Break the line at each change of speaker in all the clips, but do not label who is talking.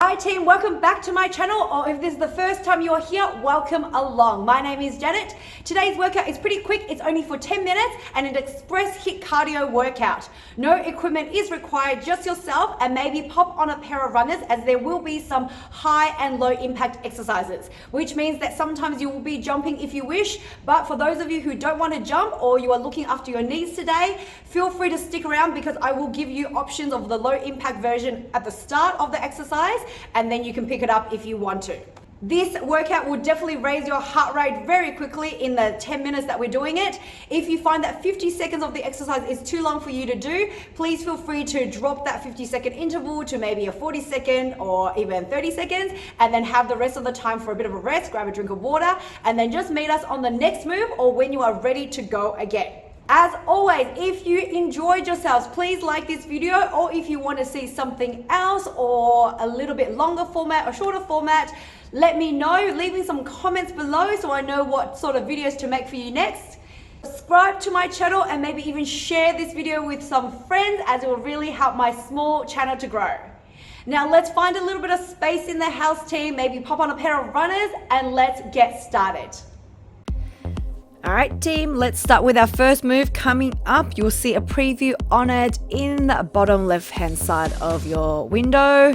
Hi team, welcome back to my channel, or if this is the first time you're here, welcome along. My name is Janet. Today's workout is pretty quick. It's only for 10 minutes and an express HIIT cardio workout. No equipment is required, just yourself, and maybe pop on a pair of runners as there will be some high and low impact exercises, which means that sometimes you will be jumping if you wish, but for those of you who don't want to jump or you are looking after your knees today, feel free to stick around because I will give you options of the low impact version at the start of the exercise, and then you can pick it up if you want to. This workout will definitely raise your heart rate very quickly in the 10 minutes that we're doing it. If you find that 50 seconds of the exercise is too long for you to do, please feel free to drop that 50-second interval to maybe a 40-second or even 30 seconds, and then have the rest of the time for a bit of a rest, grab a drink of water, and then just meet us on the next move or when you are ready to go again. As always, if you enjoyed yourselves, please like this video, or if you want to see something else or a little bit longer format or shorter format, let me know. Leave me some comments below so I know what sort of videos to make for you next. Subscribe to my channel and maybe even share this video with some friends, as it will really help my small channel to grow. Now let's find a little bit of space in the house team, maybe pop on a pair of runners and let's get started. All right, team, let's start with our first move coming up. You'll see a preview on it in the bottom left-hand side of your window.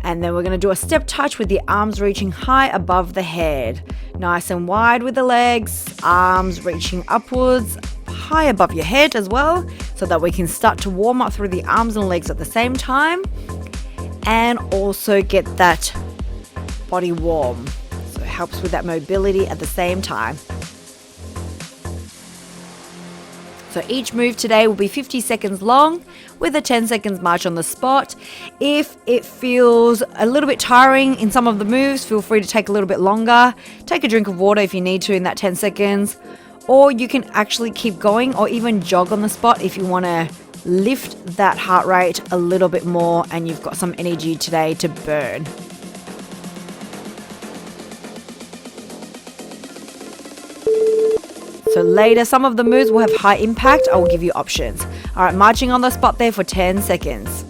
And then we're going to do a step touch with the arms reaching high above the head. Nice and wide with the legs, arms reaching upwards, high above your head as well, so that we can start to warm up through the arms and legs at the same time. And also get that body warm. So it helps with that mobility at the same time. So each move today will be 50 seconds long with a 10 seconds march on the spot. If it feels a little bit tiring in some of the moves, feel free to take a little bit longer. Take a drink of water if you need to in that 10 seconds. Or you can actually keep going or even jog on the spot if you want to lift that heart rate a little bit more and you've got some energy today to burn. So later, some of the moves will have high impact. I will give you options. All right, marching on the spot there for 10 seconds.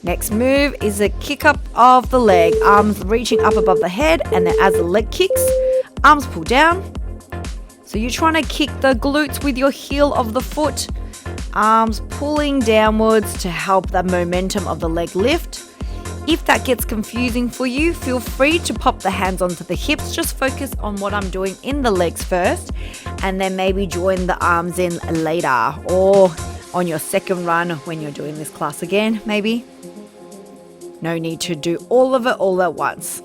Next move is a kick up of the leg. Arms reaching up above the head, and then as the leg kicks, arms pull down. So you're trying to kick the glutes with your heel of the foot. Arms pulling downwards to help that momentum of the leg lift. If that gets confusing for you, feel free to pop the hands onto the hips. Just focus on what I'm doing in the legs first, and then maybe join the arms in later, or on your second run when you're doing this class again, maybe. No need to do all of it all at once.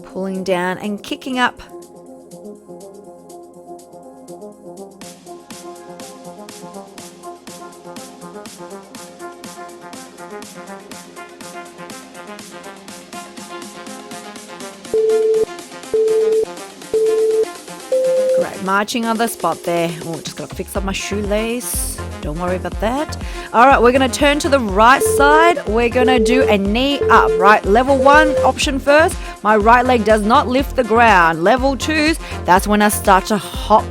Pulling down and kicking up. Great, marching on the spot there. Oh, just gotta fix up my shoelace. Don't worry about that. All right, we're gonna turn to the right side. We're gonna do a knee up, right? Level 1 option first. My right leg does not lift the ground. Level 2s, that's when I start to hop.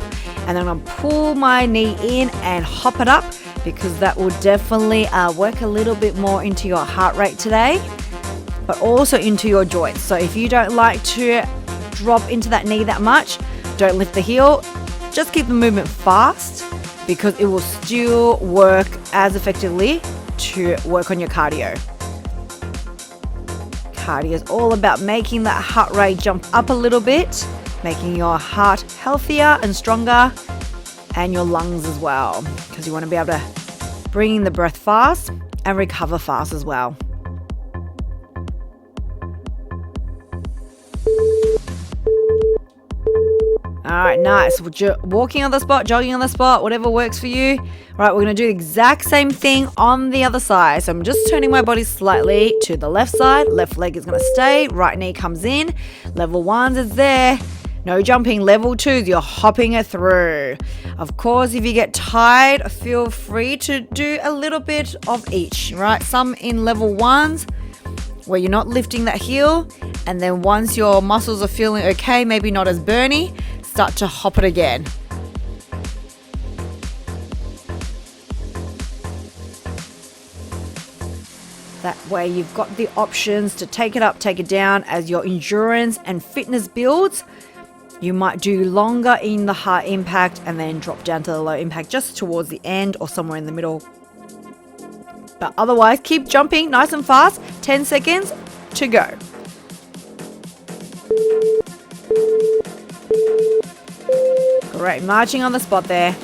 And then I'm gonna pull my knee in and hop it up, because that will definitely work a little bit more into your heart rate today, but also into your joints. So if you don't like to drop into that knee that much, don't lift the heel. Just keep the movement fast, because it will still work as effectively to work on your cardio. Cardio is all about making that heart rate jump up a little bit, making your heart healthier and stronger, and your lungs as well, because you want to be able to bring in the breath fast and recover fast as well. All right, nice. Walking on the spot, jogging on the spot, whatever works for you. All right, we're going to do the exact same thing on the other side. So I'm just turning my body slightly to the left side. Left leg is going to stay. Right knee comes in. Level 1s is there. No jumping. Level 2s, you're hopping it through. Of course, if you get tired, feel free to do a little bit of each, right? Some in level 1s where you're not lifting that heel. And then once your muscles are feeling okay, maybe not as burny, start to hop it again. That way you've got the options to take it up, take it down as your endurance and fitness builds. You might do longer in the high impact and then drop down to the low impact just towards the end or somewhere in the middle. But otherwise, keep jumping nice and fast. 10 seconds to go. Great, marching on the spot there.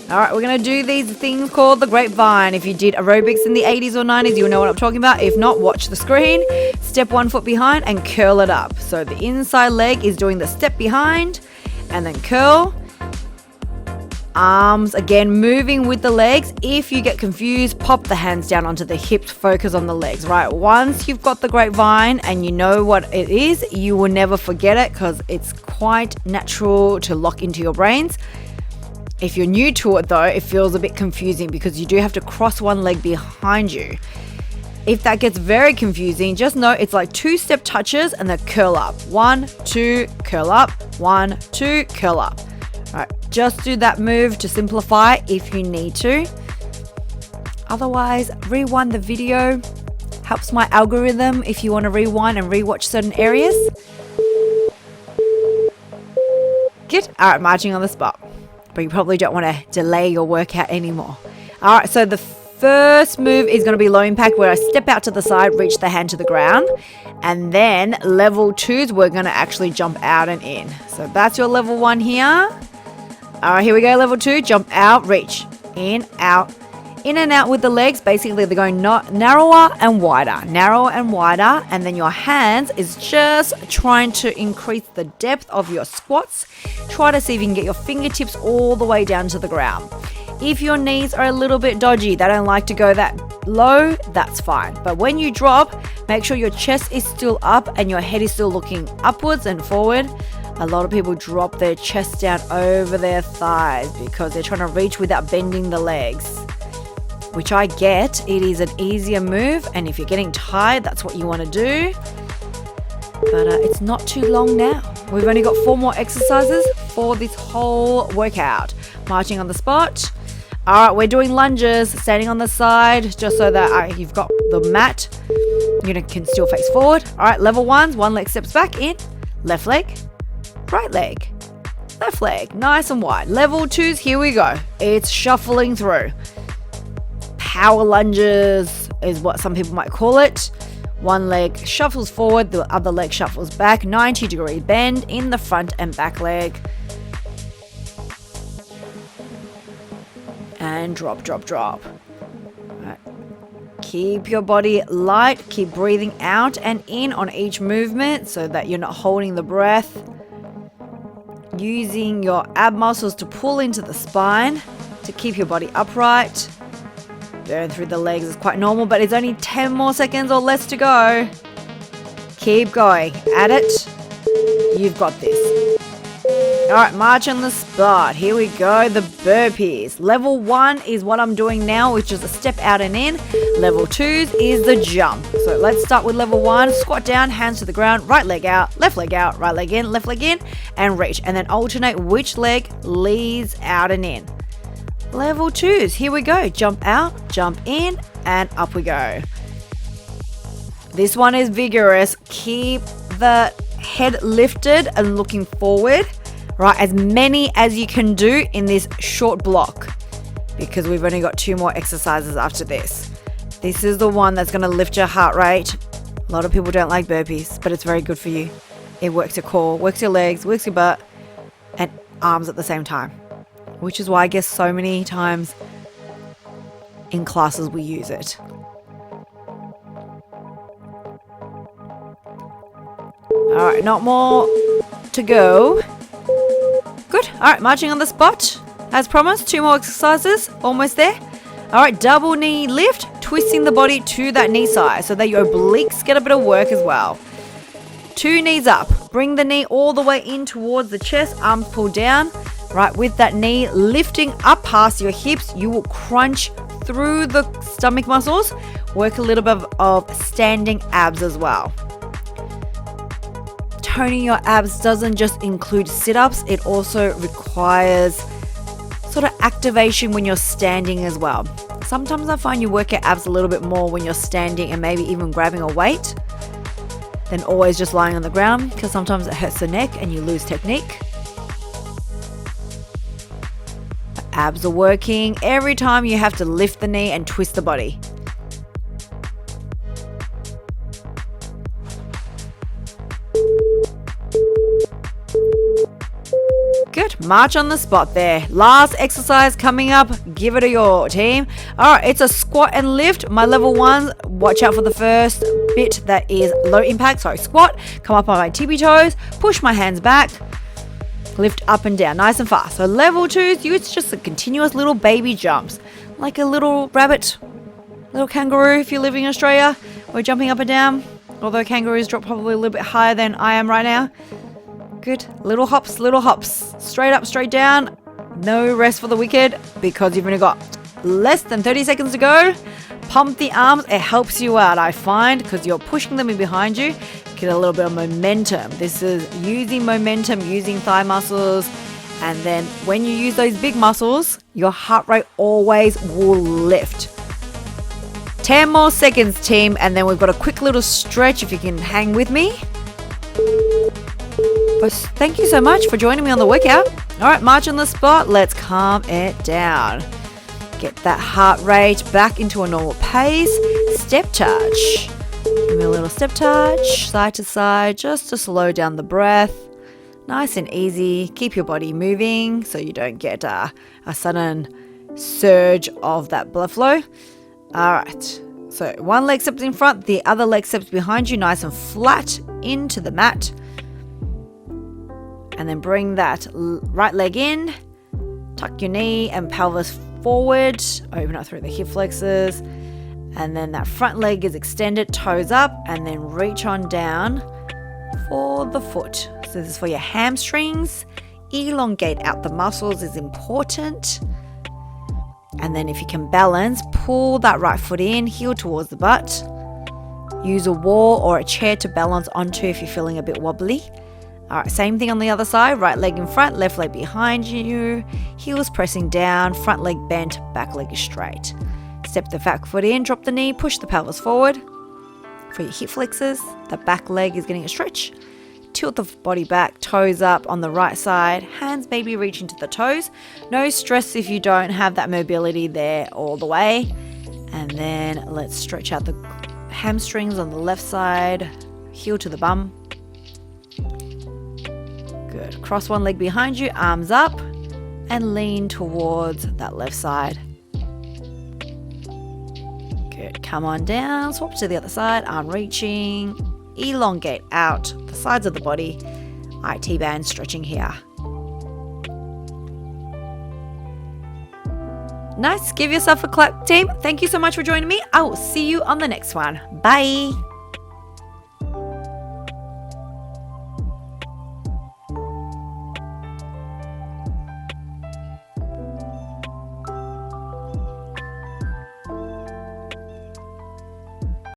All right, we're going to do these things called the grapevine. If you did aerobics in the 80s or 90s, you'll know what I'm talking about. If not, watch the screen. Step 1 foot behind and curl it up. So the inside leg is doing the step behind and then curl. Arms, again, moving with the legs. If you get confused, pop the hands down onto the hips, focus on the legs, right? Once you've got the grapevine and you know what it is, you will never forget it because it's quite natural to lock into your brains. If you're new to it though, it feels a bit confusing because you do have to cross one leg behind you. If that gets very confusing, just know it's like 2-step touches and then curl up. 1, 2, curl up. 1, 2, curl up. All right, just do that move to simplify if you need to. Otherwise, rewind the video. Helps my algorithm if you want to rewind and rewatch certain areas. Good. All right, marching on the spot. But you probably don't want to delay your workout anymore. All right, so the first move is going to be low impact where I step out to the side, reach the hand to the ground. And then level 2s, we're going to actually jump out and in. So that's your level 1 here. All right, here we go. Level 2, jump out, reach, in, out, in and out with the legs. Basically, they're going narrower and wider, and then your hands is just trying to increase the depth of your squats. Try to see if you can get your fingertips all the way down to the ground. If your knees are a little bit dodgy, they don't like to go that low, that's fine. But when you drop, make sure your chest is still up and your head is still looking upwards and forward. A lot of people drop their chest down over their thighs because they're trying to reach without bending the legs. Which I get, it is an easier move, and if you're getting tired, that's what you want to do. But it's not too long now. We've only got 4 more exercises for this whole workout. Marching on the spot. All right, we're doing lunges, standing on the side, just so that you've got the mat. You can still face forward. All right, level 1s, one leg steps back in, left leg, right leg, left leg, nice and wide. Level 2s, here we go. It's shuffling through. Power lunges is what some people might call it. One leg shuffles forward, the other leg shuffles back, 90-degree bend in the front and back leg. And drop, drop, drop. Right. Keep your body light, keep breathing out and in on each movement so that you're not holding the breath. Using your ab muscles to pull into the spine to keep your body upright. Burn through the legs is quite normal, but it's only 10 more seconds or less to go. Keep going. At it. You've got this. All right, march on the spot. Here we go, the burpees. Level 1 is what I'm doing now, which is a step out and in. Level 2 is the jump. So let's start with level 1. Squat down, hands to the ground, right leg out, right leg in, left leg in, and reach. And then alternate which leg leads out and in. Level 2s, here we go. Jump out, jump in, and up we go. This one is vigorous. Keep the head lifted and looking forward. Right, as many as you can do in this short block because we've only got 2 more exercises after this. This is the one that's going to lift your heart rate. A lot of people don't like burpees, but it's very good for you. It works your core, works your legs, works your butt, and arms at the same time. Which is why I guess so many times in classes we use it. All right, not more to go. Good. All right, marching on the spot. As promised, 2 more exercises. Almost there. All right, double knee lift, twisting the body to that knee side so that your obliques get a bit of work as well. 2 knees up. Bring the knee all the way in towards the chest, arms pulled down. Right, with that knee lifting up past your hips, you will crunch through the stomach muscles. Work a little bit of standing abs as well. Toning your abs doesn't just include sit-ups, it also requires sort of activation when you're standing as well. Sometimes I find you work your abs a little bit more when you're standing and maybe even grabbing a weight than always just lying on the ground, because sometimes it hurts the neck and you lose technique. Abs are working every time you have to lift the knee and twist the body. Good. March on the spot there. Last exercise coming up. Give it a go, team. All right, it's a squat and lift. My level 1, watch out for the first bit that is low impact. Sorry, squat. Come up on my tippy toes. Push my hands back. Lift up and down, nice and fast. So level 2s, it's just a continuous little baby jumps. Like a little rabbit, little kangaroo if you're living in Australia. We're jumping up and down. Although kangaroos drop probably a little bit higher than I am right now. Good. Little hops, little hops. Straight up, straight down. No rest for the wicked, because you've only got less than 30 seconds to go. Pump the arms. It helps you out, I find, because you're pushing them in behind you. Get a little bit of momentum. This is using momentum, using thigh muscles. And then when you use those big muscles, your heart rate always will lift. 10 more seconds, team. And then we've got a quick little stretch if you can hang with me. But thank you so much for joining me on the workout. All right, march on the spot. Let's calm it down. Get that heart rate back into a normal pace. Step touch. Give me a little step touch, side to side, just to slow down the breath. Nice and easy. Keep your body moving so you don't get a sudden surge of that blood flow. All right. So one leg steps in front, the other leg steps behind you, nice and flat into the mat. And then bring that right leg in, tuck your knee and pelvis forward, open up through the hip flexors. And then that front leg is extended, toes up, and then reach on down for the foot. So this is for your hamstrings. Elongate out the muscles is important. And then if you can balance, pull that right foot in, heel towards the butt. Use a wall or a chair to balance onto if you're feeling a bit wobbly. All right, same thing on the other side. Right leg in front, left leg behind you. Heels pressing down, front leg bent, back leg is straight. Step the back foot in, drop the knee, push the pelvis forward. For your hip flexors, the back leg is getting a stretch. Tilt the body back, toes up on the right side. Hands maybe reach into the toes. No stress if you don't have that mobility there all the way. And then let's stretch out the hamstrings on the left side. Heel to the bum. Good. Cross one leg behind you, arms up, and lean towards that left side. Good. Come on down, swap to the other side, arm reaching, elongate out the sides of the body. IT band stretching here. Nice. Give yourself a clap, team. Thank you so much for joining me. I will see you on the next one. Bye.